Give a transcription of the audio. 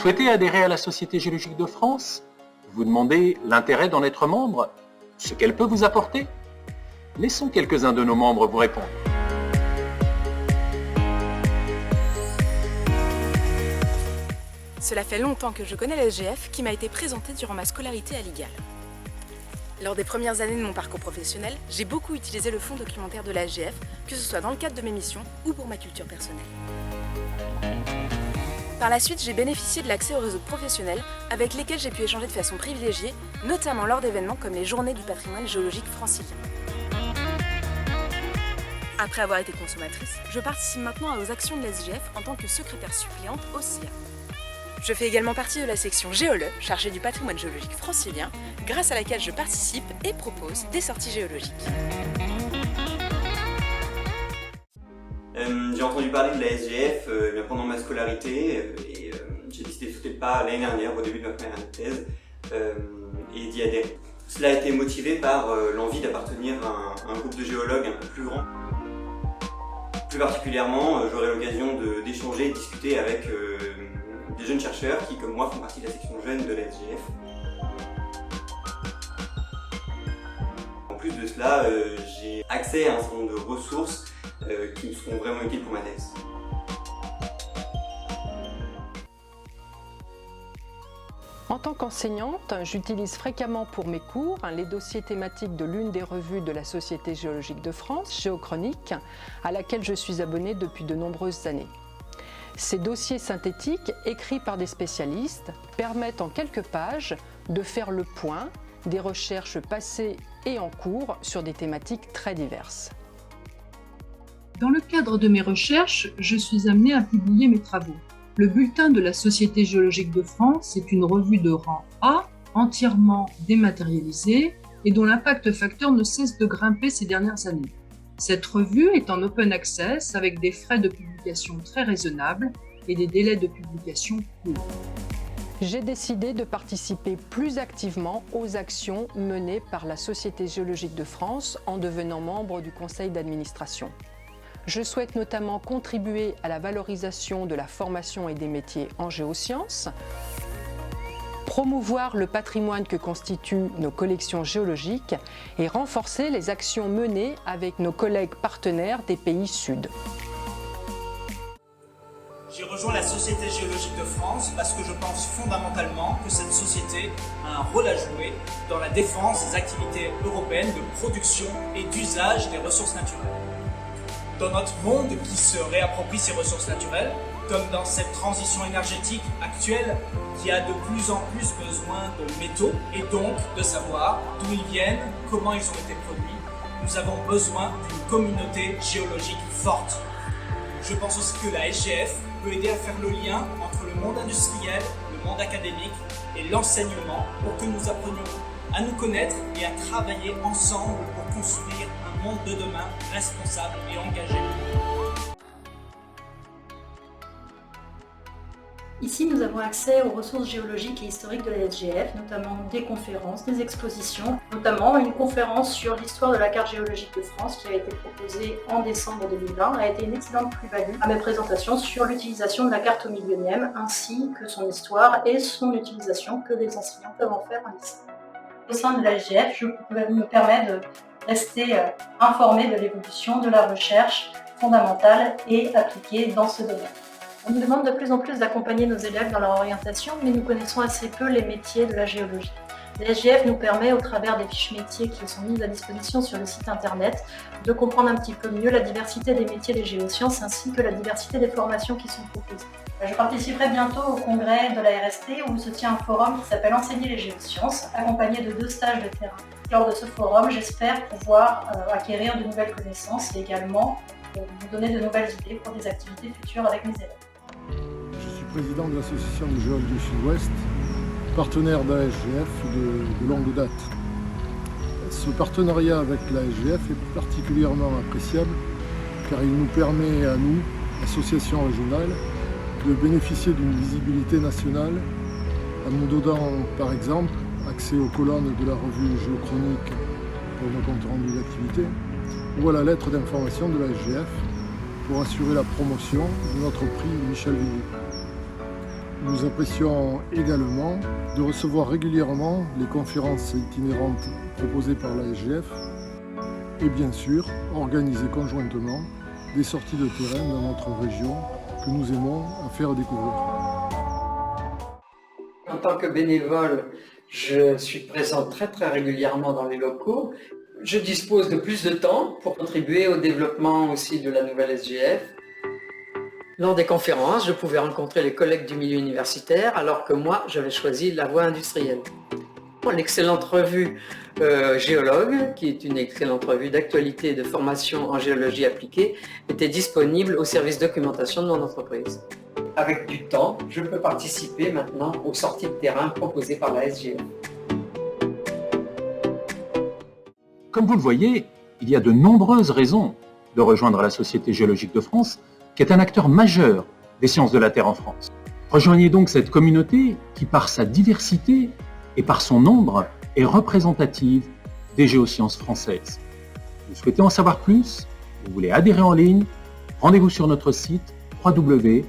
souhaitez adhérer à la Société géologique de France? Vous demandez l'intérêt d'en être membre? Ce qu'elle peut vous apporter? Laissons quelques-uns de nos membres vous répondre. Cela fait longtemps que je connais la SGF qui m'a été présentée durant ma scolarité à l'IGAL. Lors des premières années de mon parcours professionnel, j'ai beaucoup utilisé le fonds documentaire de la SGF, que ce soit dans le cadre de mes missions ou pour ma culture personnelle. Par la suite, j'ai bénéficié de l'accès aux réseaux professionnels avec lesquels j'ai pu échanger de façon privilégiée, notamment lors d'événements comme les Journées du patrimoine géologique francilien. Après avoir été consommatrice, je participe maintenant aux actions de la SGF en tant que secrétaire suppléante au CIA. Je fais également partie de la section Géole, chargée du patrimoine géologique francilien, grâce à laquelle je participe et propose des sorties géologiques. J'ai entendu parler de la SGF pendant ma scolarité et j'ai décidé de sauter le pas l'année dernière, au début de ma première année de thèse, et d'y adhérer. Cela a été motivé par l'envie d'appartenir à un groupe de géologues un peu plus grand. Plus particulièrement, j'aurai l'occasion d'échanger et de discuter avec des jeunes chercheurs qui, comme moi, font partie de la section jeune de la SGF. En plus de cela, j'ai accès à un certain nombre de ressources qui me seront vraiment utiles pour ma thèse. En tant qu'enseignante, j'utilise fréquemment pour mes cours les dossiers thématiques de l'une des revues de la Société géologique de France, Géochronique, à laquelle je suis abonnée depuis de nombreuses années. Ces dossiers synthétiques, écrits par des spécialistes, permettent en quelques pages de faire le point des recherches passées et en cours sur des thématiques très diverses. Dans le cadre de mes recherches, je suis amenée à publier mes travaux. Le bulletin de la Société géologique de France est une revue de rang A, entièrement dématérialisée et dont l'impact facteur ne cesse de grimper ces dernières années. Cette revue est en open access avec des frais de publication très raisonnables et des délais de publication courts. J'ai décidé de participer plus activement aux actions menées par la Société géologique de France en devenant membre du conseil d'administration. Je souhaite notamment contribuer à la valorisation de la formation et des métiers en géosciences, promouvoir le patrimoine que constituent nos collections géologiques et renforcer les actions menées avec nos collègues partenaires des pays sud. J'ai rejoint la Société géologique de France parce que je pense fondamentalement que cette société a un rôle à jouer dans la défense des activités européennes de production et d'usage des ressources naturelles. Dans notre monde qui se réapproprie ses ressources naturelles, comme dans cette transition énergétique actuelle qui a de plus en plus besoin de métaux et donc de savoir d'où ils viennent, comment ils ont été produits, nous avons besoin d'une communauté géologique forte. Je pense aussi que la SGF peut aider à faire le lien entre le monde industriel, le monde académique et l'enseignement pour que nous apprenions à nous connaître et à travailler ensemble pour construire un monde de demain responsable et engagé. Ici, nous avons accès aux ressources géologiques et historiques de la SGF, notamment des conférences, des expositions, notamment une conférence sur l'histoire de la carte géologique de France qui a été proposée en décembre 2020, a été une excellente plus-value à mes présentations sur l'utilisation de la carte au millénium, ainsi que son histoire et son utilisation que les enseignants peuvent en faire en lycée. Au sein de la SGF, je me permets de rester informé de l'évolution de la recherche fondamentale et appliquée dans ce domaine. On nous demande de plus en plus d'accompagner nos élèves dans leur orientation, mais nous connaissons assez peu les métiers de la géologie. La SGF nous permet, au travers des fiches métiers qui sont mises à disposition sur le site internet, de comprendre un petit peu mieux la diversité des métiers des géosciences ainsi que la diversité des formations qui sont proposées. Je participerai bientôt au congrès de la RST où se tient un forum qui s'appelle Enseigner les géosciences, accompagné de 2 stages de terrain. Lors de ce forum, j'espère pouvoir acquérir de nouvelles connaissances et également vous donner de nouvelles idées pour des activités futures avec mes élèves. Je suis président de l'association de géologues du Sud-Ouest, partenaire de la SGF de longue date. Ce partenariat avec la SGF est particulièrement appréciable car il nous permet à nous, association régionale, de bénéficier d'une visibilité nationale en nous donnant par exemple accès aux colonnes de la revue Géochronique pour nos comptes rendus d'activité ou à la lettre d'information de la SGF pour assurer la promotion de notre prix Michel Vivier. Nous apprécions également de recevoir régulièrement les conférences itinérantes proposées par la SGF et bien sûr organiser conjointement des sorties de terrain dans notre région que nous aimons à faire découvrir. En tant que bénévole, je suis présent très régulièrement dans les locaux. Je dispose de plus de temps pour contribuer au développement aussi de la nouvelle SGF. Lors des conférences, je pouvais rencontrer les collègues du milieu universitaire alors que moi, j'avais choisi la voie industrielle. L'excellente revue Géologue, qui est une excellente revue d'actualité et de formation en géologie appliquée, était disponible au service documentation de mon entreprise. Avec du temps, je peux participer maintenant aux sorties de terrain proposées par la SGF. Comme vous le voyez, il y a de nombreuses raisons de rejoindre la Société géologique de France, qui est un acteur majeur des sciences de la Terre en France. Rejoignez donc cette communauté qui, par sa diversité et par son nombre, est représentative des géosciences françaises. Vous souhaitez en savoir plus? Vous voulez adhérer en ligne? Rendez-vous sur notre site www.geosoc.fr.